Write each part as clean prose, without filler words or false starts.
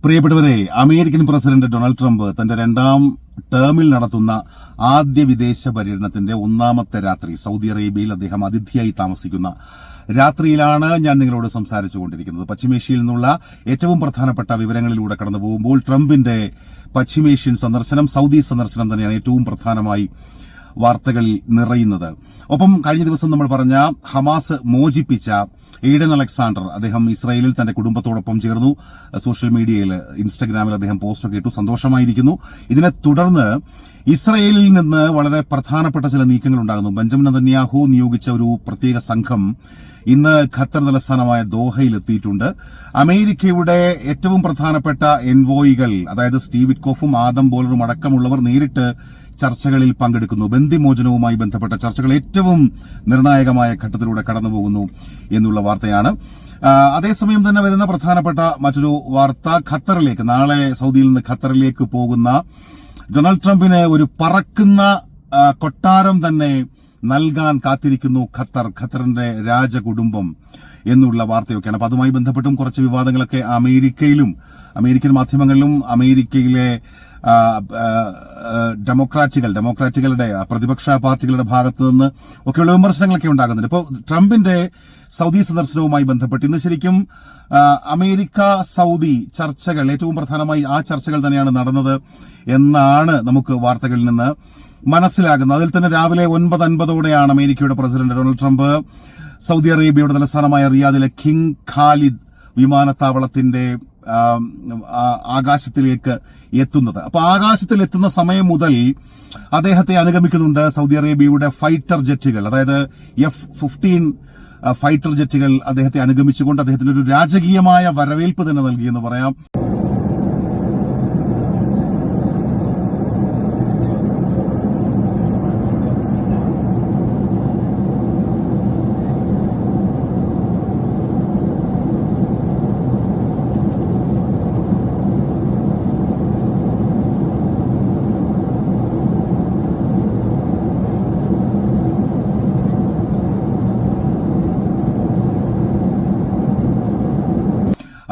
പ്രിയപ്പെട്ടവരെ, American president Donald Trump തന്റെ രണ്ടാം ടേമിൽ നടത്തുന്ന ആദ്യ വിദേശ പര്യടനത്തിന്റെ ഒന്നാമത്തെ രാത്രി സൗദി അറേബ്യയിൽ അദ്ദേഹം അതിഥിയായി താമസിക്കുന്ന രാത്രിയിലാണ് ഞാൻ നിങ്ങളോട് സംസാരിച്ചുകൊണ്ടിരിക്കുന്നത്. പശ്ചിമേഷ്യയിൽ നിന്നുള്ള ഏറ്റവും പ്രധാനപ്പെട്ട വിവരങ്ങളിലൂടെ കടന്നു പോകുമ്പോൾ ട്രംപിന്റെ പശ്ചിമേഷ്യൻ സന്ദർശനം, സൗദി സന്ദർശനം തന്നെയാണ് ഏറ്റവും പ്രധാനമായി വാർത്തകളിൽ നിറയുന്നത്. ഒപ്പം കഴിഞ്ഞ ദിവസം നമ്മൾ പറഞ്ഞ ഹമാസ് മോചിപ്പിച്ച എയ്ഡൻ അലക്സാണ്ടർ, അദ്ദേഹം ഇസ്രായേലിൽ തന്റെ കുടുംബത്തോടൊപ്പം ചേർന്നു. സോഷ്യൽ മീഡിയയിൽ, ഇൻസ്റ്റഗ്രാമിൽ അദ്ദേഹം പോസ്റ്റൊക്കെ ഇട്ടു. സന്തോഷമായിരിക്കുന്നു. ഇതിനെ തുടർന്ന് ഇസ്രായേലിൽ നിന്ന് വളരെ പ്രധാനപ്പെട്ട ചില നീക്കങ്ങൾ ഉണ്ടാകുന്നു. ബെഞ്ചമിൻ നെതന്യാഹു നിയോഗിച്ച ഒരു പ്രത്യേക സംഘം ഇന്ന് ഖത്തർ തലസ്ഥാനമായ ദോഹയിൽ എത്തിയിട്ടുണ്ട്. അമേരിക്കയുടെ ഏറ്റവും പ്രധാനപ്പെട്ട എൻവോയികൾ, അതായത് സ്റ്റീവ് വിറ്റ്കോഫും ആദം ബോലറും അടക്കമുള്ളവർ നേരിട്ട് ചർച്ചകളിൽ പങ്കെടുക്കുന്നു. ബന്ദിമോചനവുമായി ബന്ധപ്പെട്ട ചർച്ചകൾ ഏറ്റവും നിർണായകമായ ഘട്ടത്തിലൂടെ കടന്നുപോകുന്നു എന്നുള്ള വാർത്തയാണ്. അതേസമയം തന്നെ വരുന്ന പ്രധാനപ്പെട്ട മറ്റൊരു വാർത്ത, ഖത്തറിലേക്ക്, നാളെ സൗദിയിൽ നിന്ന് ഖത്തറിലേക്ക് പോകുന്ന ഡൊണാൾഡ് ട്രംപിന് ഒരു പറക്കുന്ന കൊട്ടാരം തന്നെ നൽകാൻ കാത്തിരിക്കുന്നു ഖത്തറിന്റെ രാജകുടുംബം എന്നുള്ള വാർത്തയൊക്കെയാണ്. അപ്പൊ അതുമായി ബന്ധപ്പെട്ടും കുറച്ച് വിവാദങ്ങളൊക്കെ അമേരിക്കൻ മാധ്യമങ്ങളിലും അമേരിക്കയിലെ ഡെമോക്രാറ്റുകളുടെ പ്രതിപക്ഷ പാർട്ടികളുടെ ഭാഗത്തു നിന്ന് ഒക്കെയുള്ള വിമർശനങ്ങളൊക്കെ ഉണ്ടാകുന്നുണ്ട്. ഇപ്പോൾ ട്രംപിന്റെ സൗദി സന്ദർശനവുമായി ബന്ധപ്പെട്ട് ഇന്ന് ശരിക്കും അമേരിക്ക സൗദി ചർച്ചകൾ, ഏറ്റവും പ്രധാനമായി ആ ചർച്ചകൾ തന്നെയാണ് നടന്നത് എന്നാണ് നമുക്ക് വാർത്തകളിൽ നിന്ന് മനസ്സിലാകുന്നത്. അതിൽ തന്നെ രാവിലെ 9:50 അമേരിക്കയുടെ പ്രസിഡന്റ് ഡൊണാൾഡ് ട്രംപ് സൗദി അറേബ്യയുടെ തലസ്ഥാനമായ റിയാദിലെ കിങ് ഖാലിദ് വിമാനത്താവളത്തിന്റെ ആകാശത്തിലേക്ക് എത്തുന്നത്. അപ്പൊ ആകാശത്തിൽ എത്തുന്ന സമയം മുതൽ അദ്ദേഹത്തെ അനുഗമിക്കുന്നുണ്ട് സൗദി അറേബ്യയുടെ ഫൈറ്റർ ജെറ്റുകൾ, അതായത് F-15 ഫൈറ്റർ ജെറ്റുകൾ അദ്ദേഹത്തെ അനുഗമിച്ചുകൊണ്ട് അദ്ദേഹത്തിന് ഒരു രാജകീയമായ വരവേൽപ്പ് തന്നെ നൽകിയെന്ന് പറയാം.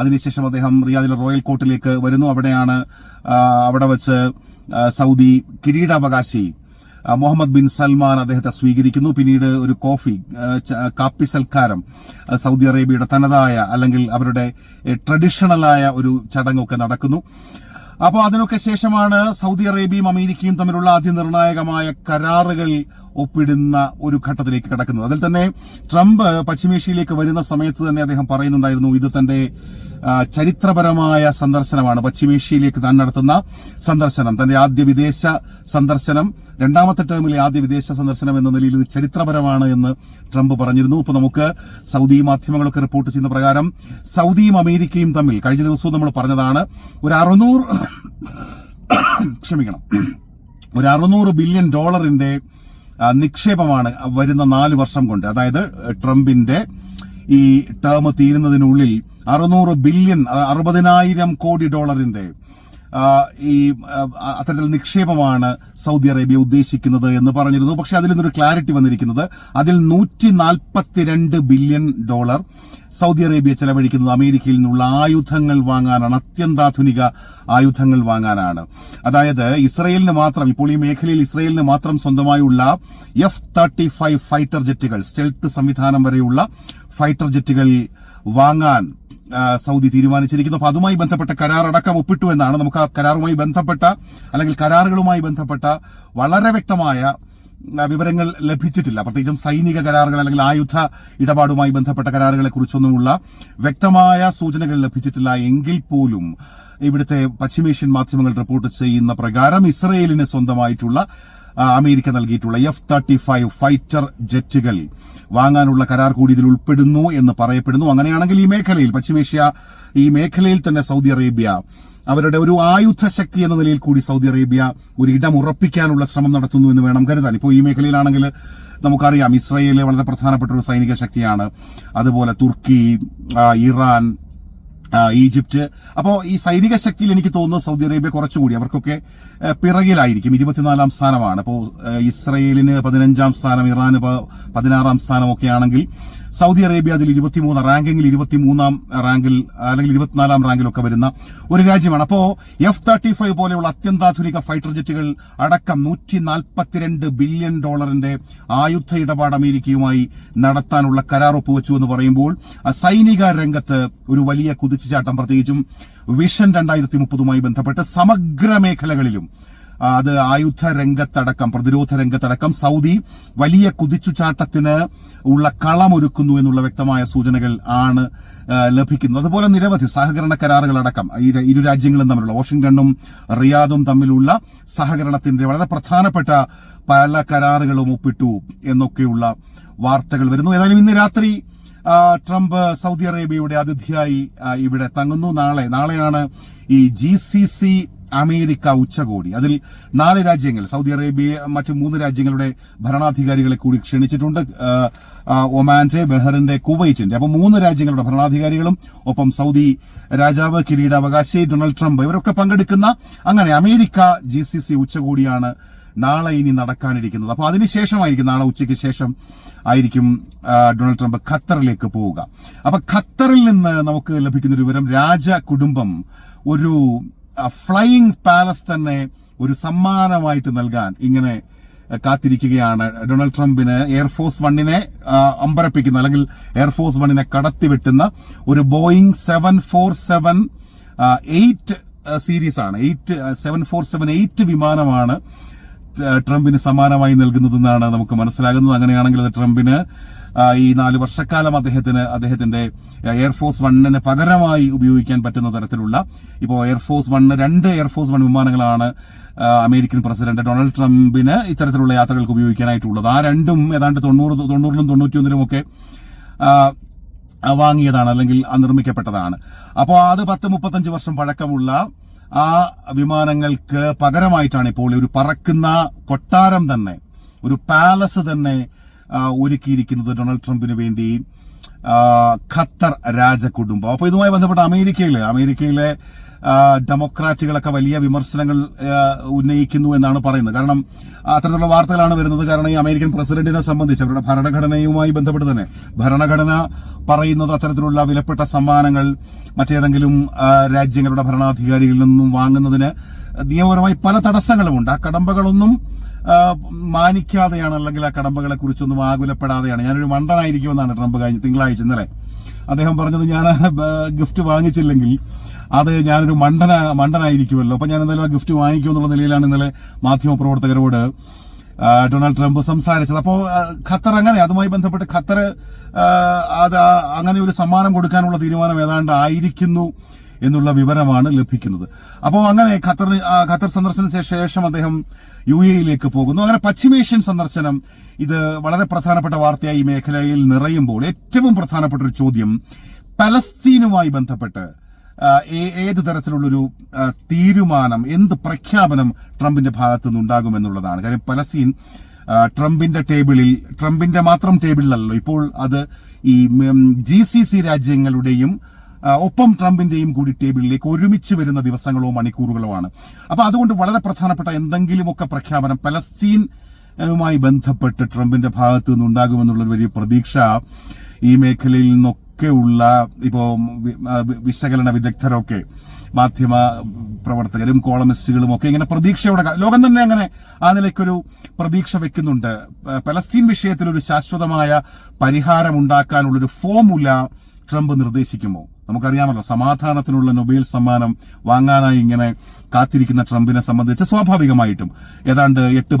അതിനുശേഷം അദ്ദേഹം റിയാദിലെ റോയൽ കോർട്ടിലേക്ക് വരുന്നു. അവിടെ വെച്ച് സൗദി കിരീടാവകാശി മുഹമ്മദ് ബിൻ സൽമാൻ അദ്ദേഹത്തെ സ്വീകരിക്കുന്നു. പിന്നീട് ഒരു കാപ്പി സൽക്കാരം, സൗദി അറേബ്യയുടെ തനതായ അല്ലെങ്കിൽ അവരുടെ ട്രഡീഷണലായ ഒരു ചടങ്ങൊക്കെ നടക്കുന്നു. അപ്പോൾ അതിനൊക്കെ ശേഷമാണ് സൗദി അറേബ്യയും അമേരിക്കയും തമ്മിലുള്ള അതിനിർണായകമായ കരാറുകൾ ഒപ്പിടുന്ന ഒരു ഘട്ടത്തിലേക്ക് കടക്കുന്നത്. അതിൽ തന്നെ ട്രംപ് പശ്ചിമേഷ്യയിലേക്ക് വരുന്ന സമയത്ത് തന്നെ അദ്ദേഹം പറയുന്നുണ്ടായിരുന്നു, ഇത് തന്റെ ചരിത്രപരമായ സന്ദർശനമാണ്. പശ്ചിമേഷ്യയിലേക്ക് താൻ നടത്തുന്ന സന്ദർശനം, തന്റെ ആദ്യ വിദേശ സന്ദർശനം, രണ്ടാമത്തെ ടേമിലെ ആദ്യ വിദേശ സന്ദർശനം എന്ന നിലയിൽ ഇത് ചരിത്രപരമാണ് എന്ന് ട്രംപ് പറഞ്ഞിരുന്നു. ഇപ്പൊ നമുക്ക് സൗദി മാധ്യമങ്ങളൊക്കെ റിപ്പോർട്ട് ചെയ്യുന്ന പ്രകാരം സൗദിയും അമേരിക്കയും തമ്മിൽ കഴിഞ്ഞ ദിവസവും നമ്മൾ പറഞ്ഞതാണ്, ഒരു $600 ബില്യൺ നിക്ഷേപമാണ് വരുന്ന 4 വർഷം കൊണ്ട്. അതായത് ട്രംപിന്റെ ഈ ടേം തീരുന്നതിനുള്ളിൽ 600 ബില്യൺ, 60,000 കോടി ഡോളറിന്റെ ഈ അത്തരത്തിൽ നിക്ഷേപമാണ് സൗദി അറേബ്യ ഉദ്ദേശിക്കുന്നത് എന്ന് പറഞ്ഞിരുന്നു. പക്ഷെ അതിൽ നിന്നൊരു ക്ലാരിറ്റി വന്നിരിക്കുന്നത്, അതിൽ $142 ബില്യൺ സൗദി അറേബ്യ ചെലവഴിക്കുന്നത് അമേരിക്കയിൽ നിന്നുള്ള ആയുധങ്ങൾ വാങ്ങാനാണ്, അത്യന്താധുനിക ആയുധങ്ങൾ വാങ്ങാനാണ്. അതായത് ഇസ്രയേലിന് മാത്രം, ഇപ്പോൾ ഈ മേഖലയിൽ ഇസ്രയേലിന് മാത്രം സ്വന്തമായുള്ള F-35 ഫൈറ്റർ ജെറ്റുകൾ, സ്റ്റെൽത്ത് സംവിധാനം വരെയുള്ള ഫൈറ്റർ ജെറ്റുകൾ വാങ്ങാൻ സൗദി തീരുമാനിച്ചിരിക്കുന്നു. അപ്പൊ അതുമായി ബന്ധപ്പെട്ട കരാർ അടക്കം ഒപ്പിട്ടു എന്നാണ്. നമുക്ക് ആ കരാറുമായി ബന്ധപ്പെട്ട അല്ലെങ്കിൽ കരാറുകളുമായി ബന്ധപ്പെട്ട വളരെ വ്യക്തമായ വിവരങ്ങൾ ലഭിച്ചിട്ടില്ല. പ്രത്യേകിച്ചും സൈനിക കരാറുകൾ അല്ലെങ്കിൽ ആയുധ ഇടപാടുമായി ബന്ധപ്പെട്ട കരാറുകളെ കുറിച്ചൊന്നുമുള്ള വ്യക്തമായ സൂചനകൾ ലഭിച്ചിട്ടില്ല. എങ്കിൽ പോലും ഇവിടുത്തെ പശ്ചിമേഷ്യൻ മാധ്യമങ്ങൾ റിപ്പോർട്ട് ചെയ്യുന്ന പ്രകാരം ഇസ്രയേലിന് സ്വന്തമായിട്ടുള്ള അമേരിക്ക നൽകിയിട്ടുള്ള F-35 ഫൈറ്റർ ജെറ്റുകൾ വാങ്ങാനുള്ള കരാർ കൂടി ഇതിൽ ഉൾപ്പെടുന്നു എന്ന് പറയപ്പെടുന്നു. അങ്ങനെയാണെങ്കിൽ ഈ മേഖലയിൽ തന്നെ സൗദി അറേബ്യ അവരുടെ ഒരു ആയുധ ശക്തി എന്ന നിലയിൽ കൂടി സൗദി അറേബ്യ ഒരു ഇടം ഉറപ്പിക്കാനുള്ള ശ്രമം നടത്തുന്നു എന്ന് വേണം കരുതാൻ. ഇപ്പോൾ ഈ മേഖലയിലാണെങ്കിൽ നമുക്കറിയാം, ഇസ്രായേൽ വളരെ പ്രധാനപ്പെട്ട ഒരു സൈനിക ശക്തിയാണ്. അതുപോലെ തുർക്കി, ഇറാൻ, ഈജിപ്റ്റ്. അപ്പോൾ ഈ സൈനിക ശക്തിയിൽ എനിക്ക് തോന്നുന്നത് സൗദി അറേബ്യ കുറച്ചുകൂടി അവർക്കൊക്കെ പിറകിലായിരിക്കും. 24ാം സ്ഥാനമാണ്. അപ്പോൾ ഇസ്രയേലിന് 15ാം സ്ഥാനം, ഇറാന് 16ാം സ്ഥാനമൊക്കെ ആണെങ്കിൽ സൗദി അറേബ്യ അതിൽ 23 റാങ്കിങ്ങിൽ 23 റാങ്കിൽ അല്ലെങ്കിൽ 24 റാങ്കിലൊക്കെ വരുന്ന ഒരു രാജ്യമാണ്. അപ്പോ F-35 പോലെയുള്ള അത്യന്താധുനിക ഫൈറ്റർ ജെറ്റുകൾ അടക്കം $142 ബില്യൺ ആയുധ ഇടപാട് അമേരിക്കയുമായി നടത്താനുള്ള കരാർ ഒപ്പുവെച്ചു എന്ന് പറയുമ്പോൾ സൈനിക രംഗത്ത് ഒരു വലിയ കുതിച്ചുചാട്ടം, പ്രത്യേകിച്ചും വിഷൻ 2030മായി ബന്ധപ്പെട്ട് സമഗ്ര മേഖലകളിലും അത് ആയുധ രംഗത്തടക്കം പ്രതിരോധ രംഗത്തടക്കം സൗദി വലിയ കുതിച്ചുചാട്ടത്തിന് ഉള്ള കളമൊരുക്കുന്നു എന്നുള്ള വ്യക്തമായ സൂചനകൾ ആണ് ലഭിക്കുന്നത്. അതുപോലെ നിരവധി സഹകരണ കരാറുകളടക്കം ഇരു രാജ്യങ്ങളും തമ്മിലുള്ള വാഷിംഗ്ടണും റിയാദും തമ്മിലുള്ള സഹകരണത്തിന്റെ വളരെ പ്രധാനപ്പെട്ട പല കരാറുകളും ഒപ്പിട്ടു എന്നൊക്കെയുള്ള വാർത്തകൾ വരുന്നു. ഏതായാലും ഇന്ന് രാത്രി ട്രംപ് സൗദി അറേബ്യയുടെ അതിഥിയായി ഇവിടെ തങ്ങുന്നു. നാളെയാണ് ഈ GCC അമേരിക്ക ഉച്ചകോടി. അതിൽ 4 രാജ്യങ്ങൾ, സൗദി അറേബ്യ മറ്റ് 3 രാജ്യങ്ങളുടെ ഭരണാധികാരികളെ കൂടി ക്ഷണിച്ചിട്ടുണ്ട്. ഒമാന്റെ, ബഹ്റിന്റെ, കുവൈറ്റിന്റെ. അപ്പോൾ 3 രാജ്യങ്ങളുടെ ഭരണാധികാരികളും ഒപ്പം സൗദി രാജാവ്, കിരീടാവകാശി ഡൊണാൾഡ് ട്രംപ് ഇവരൊക്കെ പങ്കെടുക്കുന്ന അങ്ങനെ അമേരിക്ക GCC ഉച്ചകോടിയാണ് നാളെ ഇനി നടക്കാനിരിക്കുന്നത്. അപ്പോൾ അതിനുശേഷമായിരിക്കും, നാളെ ഉച്ചയ്ക്ക് ശേഷം ആയിരിക്കും ഡൊണാൾഡ് ട്രംപ് ഖത്തറിലേക്ക് പോവുക. അപ്പൊ ഖത്തറിൽ നിന്ന് നമുക്ക് ലഭിക്കുന്ന ഒരു വിവരം, രാജ കുടുംബം ഒരു ഫ്ലൈയിങ് പാലസ് തന്നെ ഒരു സമ്മാനമായിട്ട് നൽകാൻ ഇങ്ങനെ കാത്തിരിക്കുകയാണ്. ഡൊണാൾഡ് ട്രംപിന് എയർഫോഴ്സ് 1 അമ്പരപ്പിക്കുന്ന അല്ലെങ്കിൽ എയർഫോഴ്സ് 1 കടത്തിവെട്ടുന്ന ഒരു ബോയിങ് 747-8 സീരീസ് ആണ്. 747-8 വിമാനമാണ് ട്രംപിന് സമ്മാനമായി നൽകുന്നതെന്നാണ് നമുക്ക് മനസ്സിലാകുന്നത്. അങ്ങനെയാണെങ്കിൽ അത് ട്രംപിന് ഈ 4 വർഷക്കാലം അദ്ദേഹത്തിന്റെ എയർഫോഴ്സ് 1 പകരമായി ഉപയോഗിക്കാൻ പറ്റുന്ന തരത്തിലുള്ള ഇപ്പോൾ എയർഫോഴ്സ് 1 2 എയർഫോഴ്സ് 1 വിമാനങ്ങളാണ് അമേരിക്കൻ പ്രസിഡന്റ് ഡൊണാൾഡ് ട്രംപിന് ഇത്തരത്തിലുള്ള യാത്രകൾക്ക് ഉപയോഗിക്കാനായിട്ടുള്ളത്. ആ രണ്ടും ഏതാണ്ട് 90-ലും 91-ലും ഒക്കെ വാങ്ങിയതാണ് അല്ലെങ്കിൽ നിർമ്മിക്കപ്പെട്ടതാണ്. അപ്പോൾ അത് 10-35 വർഷം പഴക്കമുള്ള ആ വിമാനങ്ങൾക്ക് പകരമായിട്ടാണ് ഇപ്പോൾ ഒരു പറക്കുന്ന കൊട്ടാരം തന്നെ, ഒരു പാലസ് തന്നെ ഒരുക്കിയിരിക്കുന്നത് ഡൊണാൾഡ് ട്രംപിന് വേണ്ടി ഖത്തർ രാജകുടുംബം. അപ്പൊ ഇതുമായി ബന്ധപ്പെട്ട് അമേരിക്കയിലെ ഡെമോക്രാറ്റുകളൊക്കെ വലിയ വിമർശനങ്ങൾ ഉന്നയിക്കുന്നു എന്നാണ് പറയുന്നത്. കാരണം അത്തരത്തിലുള്ള വാർത്തകളാണ് വരുന്നത്. കാരണം ഈ അമേരിക്കൻ പ്രസിഡന്റിനെ സംബന്ധിച്ച് അവരുടെ ഭരണഘടനയുമായി ബന്ധപ്പെട്ട് തന്നെ ഭരണഘടന പറയുന്നത് അത്തരത്തിലുള്ള വിലപ്പെട്ട സമ്മാനങ്ങൾ മറ്റേതെങ്കിലും രാജ്യങ്ങളുടെ ഭരണാധികാരികളിൽ നിന്നും വാങ്ങുന്നതിന് നിയമപരമായി പല തടസ്സങ്ങളുമുണ്ട്. ആ കടമ്പകളൊന്നും മാനിക്കാതെയാണ്, അല്ലെങ്കിൽ ആ കടമ്പകളെ കുറിച്ചൊന്നും ആകുലപ്പെടാതെയാണ്. ഞാനൊരു മണ്ടനായിരിക്കുമെന്നാണ് ട്രംപ് തിങ്കളാഴ്ച ഇന്നലെ അദ്ദേഹം പറഞ്ഞത്. ഞാൻ ഗിഫ്റ്റ് വാങ്ങിച്ചില്ലെങ്കിൽ അത് ഞാനൊരു മണ്ടനായിരിക്കുമല്ലോ, അപ്പൊ ഞാൻ എന്തായാലും ആ ഗിഫ്റ്റ് വാങ്ങിക്കുമെന്നുള്ള നിലയിലാണ് ഇന്നലെ മാധ്യമപ്രവർത്തകരോട് ഡൊണാൾഡ് ട്രംപ് സംസാരിച്ചത്. അപ്പോൾ ഖത്തർ അതുമായി ബന്ധപ്പെട്ട് ഖത്തർ അങ്ങനെ ഒരു സമ്മാനം കൊടുക്കാനുള്ള തീരുമാനം ഏതാണ്ട് ആയിരിക്കുന്നു എന്നുള്ള വിവരമാണ് ലഭിക്കുന്നത്. അപ്പോൾ അങ്ങനെ ഖത്തർ സന്ദർശനത്തിന് ശേഷം അദ്ദേഹം UAE-യിലേക്ക് പോകുന്നു. അങ്ങനെ പശ്ചിമേഷ്യൻ സന്ദർശനം ഇത് വളരെ പ്രധാനപ്പെട്ട വാർത്തയായി ഈ മേഖലയിൽ നിറയുമ്പോൾ ഏറ്റവും പ്രധാനപ്പെട്ട ഒരു ചോദ്യം, പലസ്തീനുമായി ബന്ധപ്പെട്ട് ഏത് തരത്തിലുള്ളൊരു തീരുമാനം, എന്ത് പ്രഖ്യാപനം ട്രംപിന്റെ ഭാഗത്തു നിന്നുണ്ടാകുമെന്നുള്ളതാണ്. കാര്യം പലസ്തീൻ ട്രംപിന്റെ മാത്രം ടേബിളിലല്ലോ ഇപ്പോൾ, അത് ഈ GCC രാജ്യങ്ങളുടെയും ഒപ്പം ട്രംപിന്റെയും കൂടി ടേബിളിലേക്ക് ഒരുമിച്ച് വരുന്ന ദിവസങ്ങളോ മണിക്കൂറുകളോ ആണ്. അപ്പൊ അതുകൊണ്ട് വളരെ പ്രധാനപ്പെട്ട എന്തെങ്കിലുമൊക്കെ പ്രഖ്യാപനം പലസ്തീനുമായി ബന്ധപ്പെട്ട് ട്രംപിന്റെ ഭാഗത്തു നിന്നുണ്ടാകുമെന്നുള്ളൊരു വലിയ പ്രതീക്ഷ ഈ മേഖലയിൽ നിന്നൊക്കെയുള്ള ഇപ്പോ വിശകലന വിദഗ്ധരൊക്കെ, മാധ്യമ പ്രവർത്തകരും കോളമിസ്റ്റുകളും ഒക്കെ ഇങ്ങനെ പ്രതീക്ഷയോടെ, ലോകം തന്നെ അങ്ങനെ ആ നിലയ്ക്കൊരു പ്രതീക്ഷ വെക്കുന്നുണ്ട്. പലസ്തീൻ വിഷയത്തിൽ ഒരു ശാശ്വതമായ പരിഹാരമുണ്ടാക്കാനുള്ളൊരു ഫോർമുല ട്രംപ് നിർദ്ദേശിക്കുമോ? നമുക്കറിയാമല്ലോ, സമാധാനത്തിനുള്ള നൊബേൽ സമ്മാനം വാങ്ങാനായി ഇങ്ങനെ കാത്തിരിക്കുന്ന ട്രംപിനെ സംബന്ധിച്ച് സ്വാഭാവികമായിട്ടും ഏതാണ്ട് 8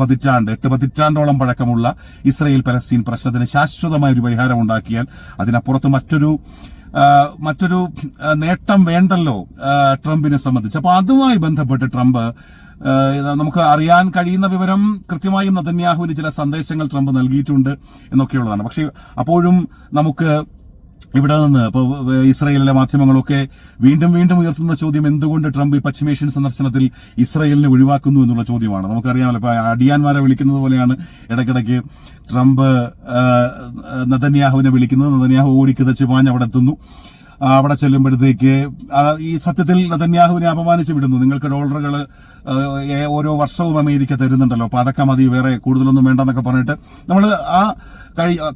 പതിറ്റാണ്ടോളം പഴക്കമുള്ള ഇസ്രയേൽ പലസ്തീൻ പ്രശ്നത്തിന് ശാശ്വതമായ ഒരു പരിഹാരം ഉണ്ടാക്കിയാൽ അതിനപ്പുറത്ത് മറ്റൊരു നേട്ടം വേണ്ടല്ലോ ട്രംപിനെ സംബന്ധിച്ച്. അപ്പൊ അതുമായി ബന്ധപ്പെട്ട് ട്രംപ്, നമുക്ക് അറിയാൻ കഴിയുന്ന വിവരം, കൃത്യമായും നെതന്യാഹുവിന് ചില സന്ദേശങ്ങൾ ട്രംപ് നൽകിയിട്ടുണ്ട് എന്നൊക്കെയുള്ളതാണ്. പക്ഷെ അപ്പോഴും നമുക്ക് ഇവിടെ നിന്ന് ഇപ്പോൾ ഇസ്രായേലിലെ മാധ്യമങ്ങളൊക്കെ വീണ്ടും ഉയർത്തുന്ന ചോദ്യം, എന്തുകൊണ്ട് ട്രംപ് ഈ പശ്ചിമേഷ്യൻ സന്ദർശനത്തിൽ ഇസ്രായേലിനെ ഒഴിവാക്കുന്നു എന്നുള്ള ചോദ്യമാണ്. നമുക്കറിയാമല്ലോ, ഇപ്പൊ അടിയാന്മാരെ വിളിക്കുന്നത് പോലെയാണ് ഇടയ്ക്കിടയ്ക്ക് ട്രംപ് നെതന്യാഹുവിനെ വിളിക്കുന്നത്. നെതന്യാഹു ഓടിക്കിതച്ച് പാഞ്ഞ് അവിടെ എത്തുന്നു. അവിടെ ചെല്ലുമ്പോഴത്തേക്ക് ഈ സത്യത്തിൽ നെതന്യാഹുവിനെ അപമാനിച്ചു വിടുന്നു. നിങ്ങൾക്ക് ഡോളറുകൾ ഓരോ വർഷവും അമേരിക്ക തരുന്നുണ്ടല്ലോ, അപ്പൊ അതൊക്കെ മതി, വേറെ കൂടുതലൊന്നും വേണ്ടെന്നൊക്കെ പറഞ്ഞിട്ട് നമ്മൾ ആ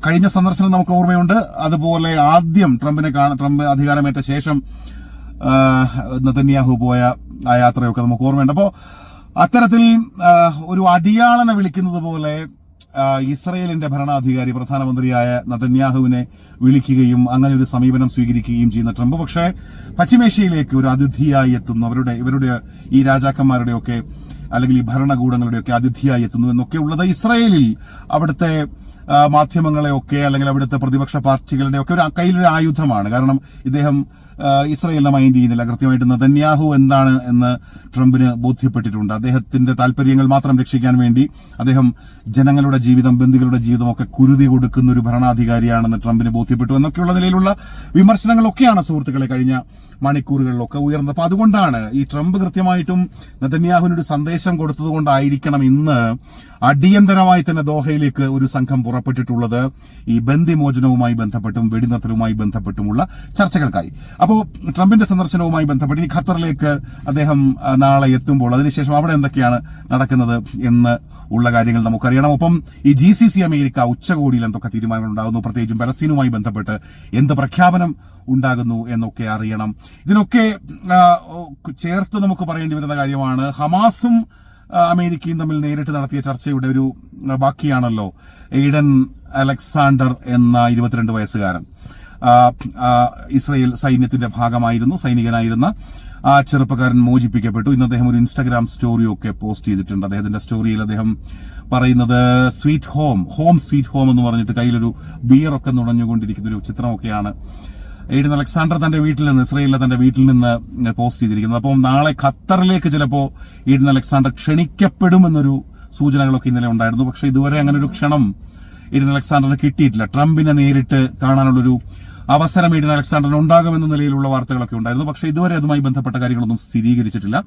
കഴിഞ്ഞ സന്ദർശനം നമുക്ക് ഓർമ്മയുണ്ട്. അതുപോലെ ആദ്യം ട്രംപ് അധികാരമേറ്റ ശേഷം നെതന്യാഹു പോയ ആ യാത്രയൊക്കെ നമുക്ക് ഓർമ്മയുണ്ട്. അപ്പോൾ അത്തരത്തിൽ ഒരു അടിയാളനെ വിളിക്കുന്നത് പോലെ ഇസ്രയേലിന്റെ ഭരണാധികാരി പ്രധാനമന്ത്രിയായ നെതന്യാഹുവിനെ വിളിക്കുകയും അങ്ങനെ ഒരു സമീപനം സ്വീകരിക്കുകയും ചെയ്യുന്ന ട്രംപ് പക്ഷേ പശ്ചിമേഷ്യയിലേക്ക് ഒരു അതിഥിയായി എത്തുന്നു. ഇവരുടെ ഈ രാജാക്കന്മാരുടെയൊക്കെ അല്ലെങ്കിൽ ഈ ഭരണകൂടങ്ങളുടെയൊക്കെ അതിഥിയായി എത്തുന്നു എന്നൊക്കെ ഉള്ളത് ഇസ്രയേലിൽ അവിടുത്തെ മാധ്യമങ്ങളെയൊക്കെ അല്ലെങ്കിൽ അവിടുത്തെ പ്രതിപക്ഷ പാർട്ടികളുടെ ഒക്കെ ഒരു കയ്യിലൊരു ആയുധമാണ്. കാരണം ഇദ്ദേഹം ഇസ്രയേലിനെ മൈൻഡ് ചെയ്യുന്നില്ല. കൃത്യമായിട്ട് നെതന്യാഹു എന്താണ് എന്ന് ട്രംപിന് ബോധ്യപ്പെട്ടിട്ടുണ്ട്. അദ്ദേഹത്തിന്റെ താല്പര്യങ്ങൾ മാത്രം രക്ഷിക്കാൻ വേണ്ടി അദ്ദേഹം ജനങ്ങളുടെ ജീവിതം, ബന്ധുക്കളുടെ ജീവിതമൊക്കെ കുരുതി കൊടുക്കുന്ന ഒരു ഭരണാധികാരിയാണെന്ന് ട്രംപിന് ബോധ്യപ്പെട്ടു എന്നൊക്കെയുള്ള നിലയിലുള്ള വിമർശനങ്ങളൊക്കെയാണ് സുഹൃത്തുക്കളെ കഴിഞ്ഞ മണിക്കൂറുകളിലൊക്കെ ഉയർന്നത്. അപ്പൊ അതുകൊണ്ടാണ് ഈ ട്രംപ് കൃത്യമായിട്ടും നെതന്യാഹുവിനൊരു സന്ദേശം കൊടുത്തതുകൊണ്ടായിരിക്കണം ഇന്ന് അടിയന്തരമായി തന്നെ ദോഹയിലേക്ക് ഒരു സംഘം പുറപ്പെട്ടിട്ടുള്ളത് ഈ ബന്ദിമോചനവുമായി ബന്ധപ്പെട്ടും വെടിനിർത്തലുമായി ബന്ധപ്പെട്ടുമുള്ള ചർച്ചകൾക്കായി. അപ്പോൾ ട്രംപിന്റെ സന്ദർശനവുമായി ബന്ധപ്പെട്ട് ഇനി ഖത്തറിലേക്ക് അദ്ദേഹം നാളെ എത്തുമ്പോൾ അതിനുശേഷം അവിടെ എന്തൊക്കെയാണ് നടക്കുന്നത് എന്ന് ഉള്ള കാര്യങ്ങൾ നമുക്കറിയണം. ഒപ്പം ഈ GCC അമേരിക്ക ഉച്ചകോടിയിൽ എന്തൊക്കെ തീരുമാനങ്ങൾ ഉണ്ടാകുന്നു, പ്രത്യേകിച്ചും പലസ്തീനുമായി ബന്ധപ്പെട്ട് എന്ത് പ്രഖ്യാപനം ഉണ്ടാകുന്നു എന്നൊക്കെ അറിയണം. ഇതിനൊക്കെ ചേർത്ത് നമുക്ക് പറയേണ്ടി വരുന്ന കാര്യമാണ് ഹമാസും അമേരിക്കയും തമ്മിൽ നേരിട്ട് നടത്തിയ ചർച്ചയുടെ ഒരു ബാക്കിയാണല്ലോ എയ്ഡൻ അലക്സാണ്ടർ എന്ന 22 വയസ്സുകാരൻ. ഇസ്രയേൽ സൈന്യത്തിന്റെ ഭാഗമായിരുന്നു, സൈനികനായിരുന്ന ആ ചെറുപ്പക്കാരൻ മോചിപ്പിക്കപ്പെട്ടു. ഇന്ന് അദ്ദേഹം ഒരു ഇൻസ്റ്റാഗ്രാം സ്റ്റോറിയൊക്കെ പോസ്റ്റ് ചെയ്തിട്ടുണ്ട്. അദ്ദേഹത്തിന്റെ സ്റ്റോറിയിൽ അദ്ദേഹം പറയുന്നത് സ്വീറ്റ് ഹോം സ്വീറ്റ് ഹോം എന്ന് പറഞ്ഞിട്ട് കയ്യിലൊരു ബിയറൊക്കെ നുണഞ്ഞുകൊണ്ടിരിക്കുന്ന ഒരു ചിത്രമൊക്കെയാണ് എയ്ഡൻ അലക്സാണ്ടർ തന്റെ വീട്ടിൽ നിന്ന്, ഇസ്രയേലിലെ തന്റെ വീട്ടിൽ നിന്ന് പോസ്റ്റ് ചെയ്തിരിക്കുന്നത്. അപ്പം നാളെ ഖത്തറിലേക്ക് ചിലപ്പോൾ എയ്ഡൻ അലക്സാണ്ടർ ക്ഷണിക്കപ്പെടുമെന്നൊരു സൂചനകളൊക്കെ ഇന്നലെ ഉണ്ടായിരുന്നു. പക്ഷെ ഇതുവരെ അങ്ങനെ ഒരു ക്ഷണം എയ്ഡൻ അലക്സാണ്ടറിന് കിട്ടിയിട്ടില്ല. ട്രംപിനെ നേരിട്ട് കാണാനുള്ളൊരു അവസരം എയ്ഡൻ അലക്സാണ്ടറിന് ഉണ്ടാകുമെന്ന നിലയിലുള്ള വാർത്തകളൊക്കെ ഉണ്ടായിരുന്നു. പക്ഷെ ഇതുവരെ അതുമായി ബന്ധപ്പെട്ട കാര്യങ്ങളൊന്നും സ്ഥിരീകരിച്ചിട്ടില്ല.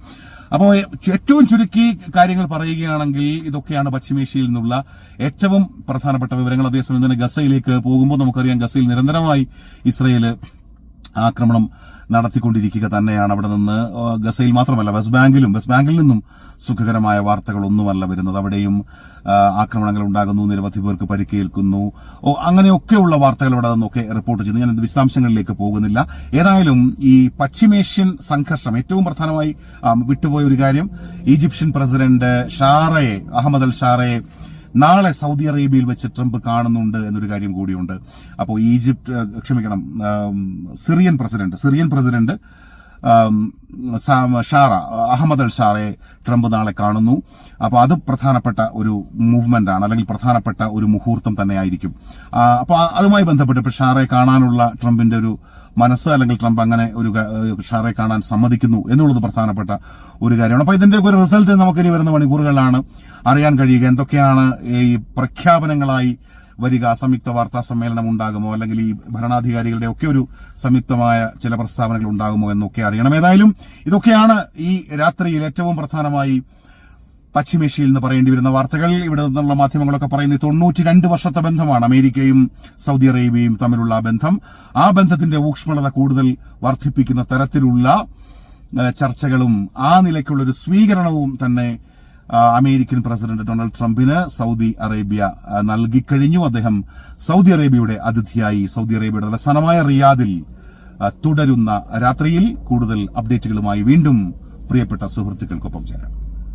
അപ്പോൾ ഏറ്റവും ചുരുക്കി കാര്യങ്ങൾ പറയുകയാണെങ്കിൽ ഇതൊക്കെയാണ് പശ്ചിമേഷ്യയിൽ നിന്നുള്ള ഏറ്റവും പ്രധാനപ്പെട്ട വിവരങ്ങൾ. അതേസമയം തന്നെ ഗസയിലേക്ക് പോകുമ്പോൾ നമുക്കറിയാം ഗസയിൽ നിരന്തരമായി ഇസ്രയേൽ ആക്രമണം നടത്തിക്കൊണ്ടിരിക്കുക തന്നെയാണ്. അവിടെ നിന്ന് ഗസയിൽ മാത്രമല്ല വെസ്റ്റ് ബാങ്കിൽ നിന്നും സുഖകരമായ വാർത്തകളൊന്നുമല്ല വരുന്നത്. അവിടെയും ആക്രമണങ്ങൾ ഉണ്ടാകുന്നു, നിരവധി പേർക്ക് പരിക്കേൽക്കുന്നു, അങ്ങനെയൊക്കെയുള്ള വാർത്തകൾ അവിടെ നിന്നൊക്കെ റിപ്പോർട്ട് ചെയ്യുന്നു. ഞാൻ വിശദാംശങ്ങളിലേക്ക് പോകുന്നില്ല. ഏതായാലും ഈ പശ്ചിമേഷ്യൻ സംഘർഷം ഏറ്റവും പ്രധാനമായി വിട്ടുപോയ ഒരു കാര്യം, ഈജിപ്ഷ്യൻ പ്രസിഡന്റ് അഹമ്മദ് അൽ ഷാറയെ നാളെ സൗദി അറേബ്യയിൽ വെച്ച് ട്രംപ് കാണുന്നുണ്ട് എന്നൊരു കാര്യം കൂടിയുണ്ട്. അപ്പോൾ സിറിയൻ പ്രസിഡന്റ് അഹമ്മദ് അൽ ഷാറയെ ട്രംപ് നാളെ കാണുന്നു. അപ്പോൾ അത് പ്രധാനപ്പെട്ട ഒരു മൂവ്മെന്റ് ആണ്, അല്ലെങ്കിൽ പ്രധാനപ്പെട്ട ഒരു മുഹൂർത്തം തന്നെയായിരിക്കും. അപ്പോൾ അതുമായി ബന്ധപ്പെട്ട് ഇപ്പോൾ ഷാറയെ കാണാനുള്ള ട്രംപിന്റെ ഒരു മനസ്സ്, അല്ലെങ്കിൽ ട്രംപ് അങ്ങനെ ഒരു ഷാറയെ കാണാൻ സമ്മതിക്കുന്നു എന്നുള്ളത് പ്രധാനപ്പെട്ട ഒരു കാര്യമാണ്. അപ്പോൾ ഇതിന്റെ ഒരു റിസൾട്ട് നമുക്കിനി വരുന്ന മണിക്കൂറുകളിലാണ് അറിയാൻ കഴിയുക. എന്തൊക്കെയാണ് ഈ പ്രഖ്യാപനങ്ങളായി വരിക, സംയുക്ത വാർത്താ സമ്മേളനം ഉണ്ടാകുമോ, അല്ലെങ്കിൽ ഈ ഭരണാധികാരികളുടെ ഒക്കെ ഒരു സംയുക്തമായ ചില പ്രസ്താവനകൾ ഉണ്ടാകുമോ എന്നൊക്കെ അറിയണം. ഏതായാലും ഇതൊക്കെയാണ് ഈ രാത്രിയിൽ ഏറ്റവും പ്രധാനമായി പശ്ചിമേഷ്യയിൽ നിന്ന് പറയേണ്ടി വരുന്ന വാർത്തകൾ. ഇവിടെ നിന്നുള്ള മാധ്യമങ്ങളൊക്കെ പറയുന്നത് 92 വർഷത്തെ ബന്ധമാണ് അമേരിക്കയും സൗദി അറേബ്യയും തമ്മിലുള്ള ബന്ധം. ആ ബന്ധത്തിന്റെ ഊഷ്മളത കൂടുതൽ വർദ്ധിപ്പിക്കുന്ന തരത്തിലുള്ള ചർച്ചകളും ആ നിലയ്ക്കുള്ള ഒരു സ്വീകരണവും തന്നെ അമേരിക്കൻ പ്രസിഡന്റ് ഡൊണാൾഡ് ട്രംപിന് സൗദി അറേബ്യ നൽകിക്കഴിഞ്ഞു. അദ്ദേഹം സൗദി അറേബ്യയുടെ അതിഥിയായി സൗദി അറേബ്യയുടെ തലസ്ഥാനമായ റിയാദിൽ തുടരുന്ന രാത്രിയിൽ കൂടുതൽ അപ്ഡേറ്റുകളുമായി വീണ്ടും പ്രിയപ്പെട്ട സുഹൃത്തുക്കൾക്കൊപ്പം ചേരാം.